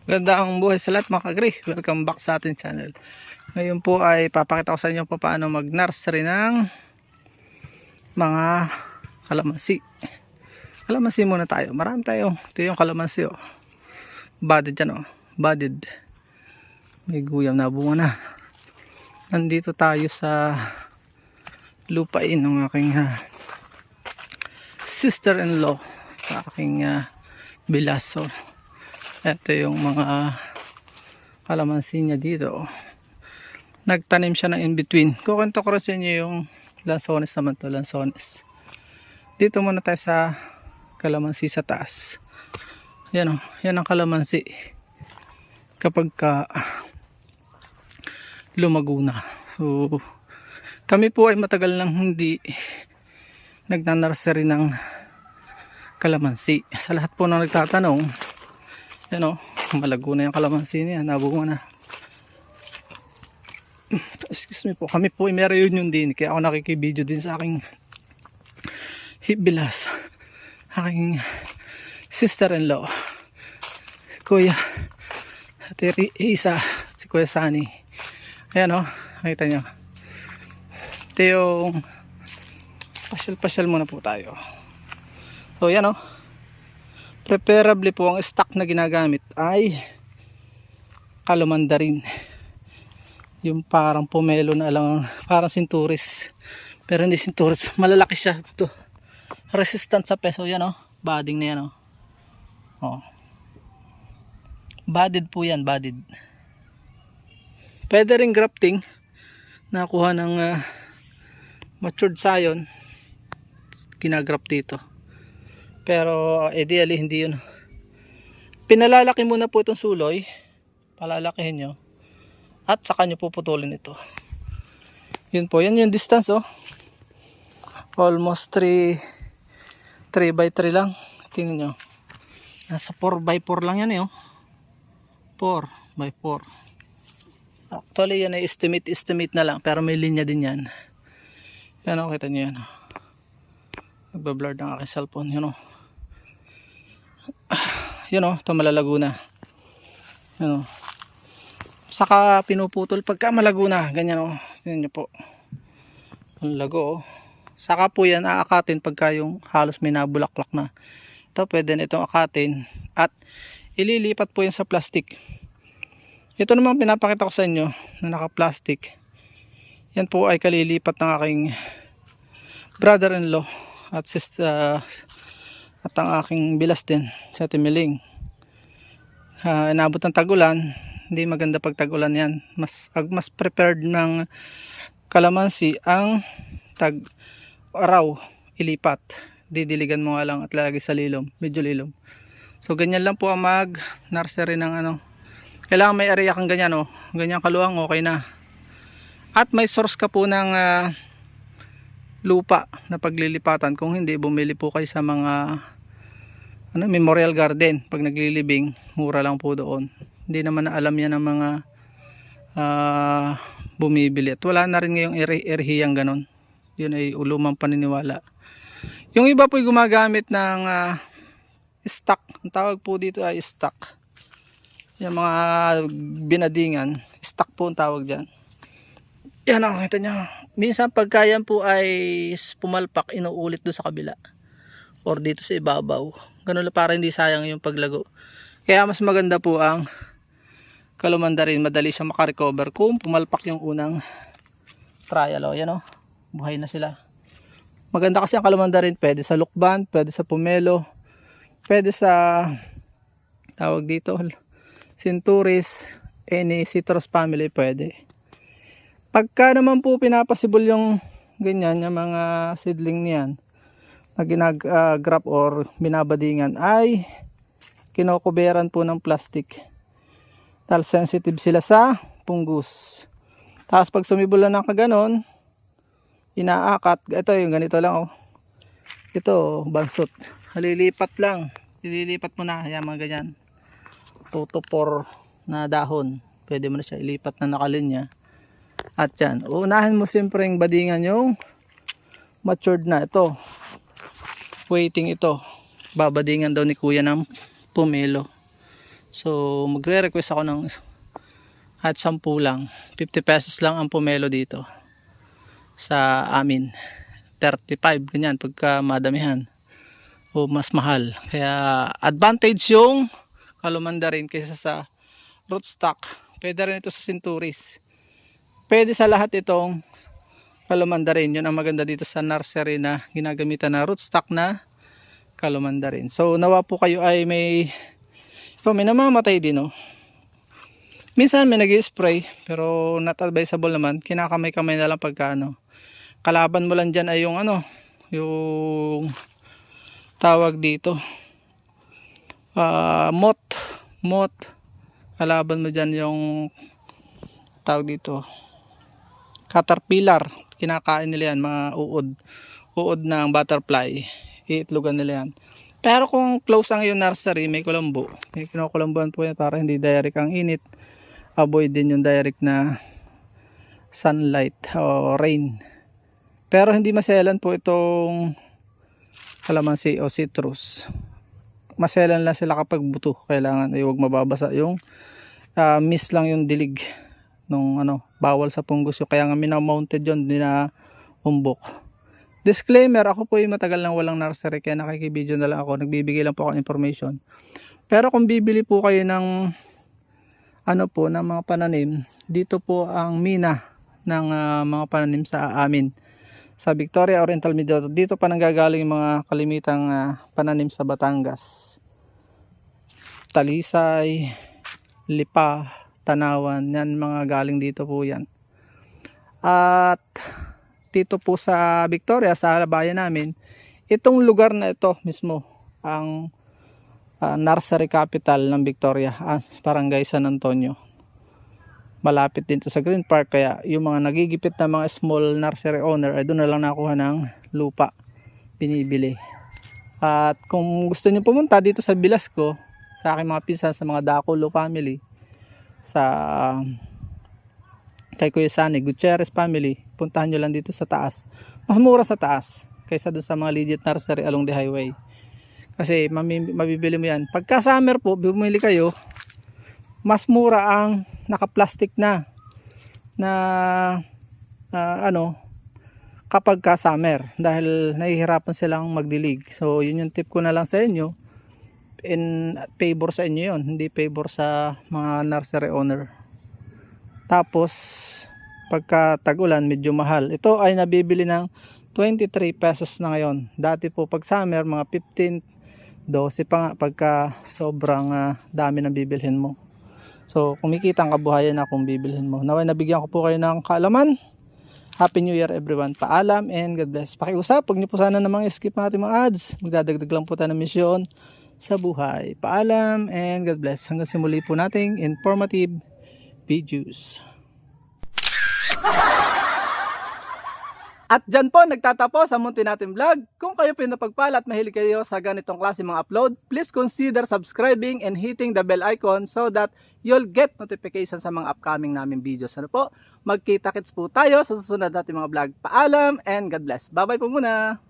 Gandang buhay sa lahat mga kagri. Welcome back sa ating channel. Ngayon po ay papakita ko sa inyo paano mag-nursery ng mga kalamansi. Kalamansi muna tayo. Marami tayo. Ito yung kalamansi oh. Budded yan oh. Budded. May guyam na bunga na. Nandito tayo sa lupain ng aking sister-in-law sa aking bilaso. Ito yung mga kalamansi niya dito. Nagtanim siya ng in-between. Kukwento ko rin sa inyo yung lansones naman to. Lansones. Dito muna tayo sa kalamansi sa taas. Yan o. Yan ang kalamansi. Kapag ka lumago na. So, kami po ay matagal nang hindi nagnanursery ng kalamansi. Sa lahat po na nagtatanong, yan o, malago na yung kalamansi niya, nabunga na. Excuse me po, kami po ay may reunion din, kaya ako nakikibideo din sa aking hibilas, aking sister-in-law, si Kuya Ate Isa, si Kuya Sani. Ayan o, nakita nyo. Ito yung pasyal-pasyal muna po tayo. So yan o, preferably po ang stock na ginagamit ay kalamandarin. Yung parang pomelo na lang, parang sinturis. Pero hindi sinturis, malalaki siya. Ito, resistant sa peso yan oh. Budding na yan oh. Oh. Budded po yan, budded. Pwede rin grafting. Nakuha ng matured scion. Ginagraft dito. Pero ideally hindi yun. Pinalalaki muna po itong suloy. Palalakihin nyo. At saka nyo puputulin ito. Yun po. Yan yung distance oh. Almost 3 by 3 lang. Tingnan nyo. Nasa 4 by 4 lang yan eh oh. 4 by 4. Actually yan ay estimate na lang. Pero may linya din yan. Yan oh. Kita nyo yan oh. Nagbablur ng aking cellphone. Yun oh. Yun o, ito malalago na. Yun o. Saka pinuputol pagka malago na. Ganyan o. Tingnan nyo po. Malago o. Saka po yan aakatin pagka yung halos may nabulaklak na. Ito pwede na itong akatin. At ililipat po yan sa plastic. Ito naman pinapakita ko sa inyo na naka-plastic. Yan po ay kalilipat ng aking brother-in-law at sister. At ang aking bilas din sa Timiling. Inabot ng tag-ulan, hindi maganda pag tag-ulan yan. Mas prepared ng kalamansi ang tag-araw ilipat. Didiligan mo nga lang at lalagay sa lilom, medyo lilom. So ganyan lang po ang mag-nursery ng ano. Kailangan may area kang ganyan oh. Ganyan kaluwang okay na. At may source ka po ng lupa na paglilipatan. Kung hindi, bumili po kayo sa mga Memorial Garden. Pag naglilibing, mura lang po doon. Hindi naman na alam yan ng mga bumibili. At wala na rin ngayong erhiyang ganon. Yun ay ulumang paniniwala. Yung iba po ay gumagamit ng stock. Ang tawag po dito ay stock. Yung mga binadingan, stock po ang tawag dyan. Yan ang kita nyo. Minsan pagka yan po ay pumalpak, inuulit doon sa kabila. Or dito sa ibabaw. Ganun lang para hindi sayang yung paglago. Kaya mas maganda po ang kalamandarin. Madali siya makarecover kung pumalpak yung unang trial. O yan o. Buhay na sila. Maganda kasi ang kalamandarin. Pwede sa lukban, pwede sa pomelo, pwede sa tawag dito sinturis, any citrus family pwede. Pagka naman po pinapasibol yung ganyan, yung mga seedling niyan na ginag-grab or binabadingan ay kinokuberan po ng plastic. Dahil sensitive sila sa fungus. Tapos pag sumibol na ng kaganon, inaakat. Ito yung ganito lang oh. Ito bansot. Halilipat lang. Ililipat mo na. Yan mga ganyan. 2 to 4 na dahon. Pwede mo na siya ilipat na nakalinya. At yan. Unahin mo siyempre yung badingan yung matured na. Ito. Waiting ito. Babadingan daw ni kuya ng pomelo. So magre-request ako ng at 10 lang. 50 pesos lang ang pomelo dito sa amin. 35 ganyan pagka madamihan o mas mahal. Kaya advantage yung kalumandarin kaysa sa rootstock. Pwede rin ito sa centuries. Pwede sa lahat itong kalumandarin. Yun ang maganda dito sa nursery na ginagamitan na rootstock na kalumandarin. So nawa po kayo ay may namamatay din, oh. Minsan may nag-i-spray pero not advisable naman. Kinakamay-kamay na lang pagka ano. Kalaban mo lang dyan ay yung ano, yung tawag dito. Moth. Kalaban mo dyan yung tawag dito. Caterpillar. Kinakain nila yan, mga uod ng butterfly. Iitlogan nila yan. Pero kung close ang yung nursery, may kulambo. May kinukulambuan po yan para hindi direct ang init. Avoid din yung direct na sunlight o rain. Pero hindi maselan po itong kalamansi o citrus. Maselan lang sila kapag buto. Kailangan ay huwag mababasa yung mist lang yung dilig nung ano, bawal sa fungus yung kaya nga minamounted yun, dinaumbok. Disclaimer, ako po ay matagal nang walang nursery kaya nakikibideo na lang ako, nagbibigay lang po ako ng information. Pero kung bibili po kayo ng ano po, ng mga pananim, dito po ang mina ng mga pananim sa amin sa Victoria Oriental Mindoro. Dito pa nanggagaling yung mga kalimitang pananim sa Batangas, Talisay, Lipa, Tanawan, yan mga galing dito po yan. At dito po sa Victoria, sa bayan namin, itong lugar na ito mismo ang nursery capital ng Victoria, Barangay San Antonio. Malapit din to sa Green Park, kaya yung mga nagigipit na mga small nursery owner ay doon na lang nakuha ng lupa, binibili. At kung gusto niyo pumunta dito sa Bilasco, sa aking mga pinsan, sa mga Daculo family, sa kay Kuya Sani, Gutierrez family, puntahan nyo lang dito sa taas. Mas mura sa taas kaysa doon sa mga legit nursery along the highway. Kasi mabibili mo yan. Pagka summer po, bumili kayo, mas mura ang naka-plastic na ano, kapag ka summer, dahil nahihirapan silang magdilig. So yun yung tip ko na lang sa inyo, in favor sa inyo yun, hindi favor sa mga nursery owner. Tapos pagka tag-ulan medyo mahal. Ito ay nabibili ng 23 pesos na ngayon. Dati po pag summer mga 15, 12 pa nga pagka sobrang dami ng bibilhin mo. So kumikita ang kabuhayan na kung bibilhin mo. Naway nabigyan ko po kayo ng kaalaman. Happy New Year everyone. Paalam and God bless. Pakiusap, huwag niyo po sana namang skip ang ating mga ads. Magdadagdag lang po tayo ng misyon sa buhay. Paalam and God bless. Hanggang sa muli po nating informative videos. At dyan po nagtatapos ang munti natin vlog. Kung kayo pinapagpala at mahilig kayo sa ganitong klase mga upload, please consider subscribing and hitting the bell icon so that you'll get notification sa mga upcoming namin videos. Ano po? Magkita-kits po tayo sa susunod natin mga vlog. Paalam and God bless. Bye bye po muna.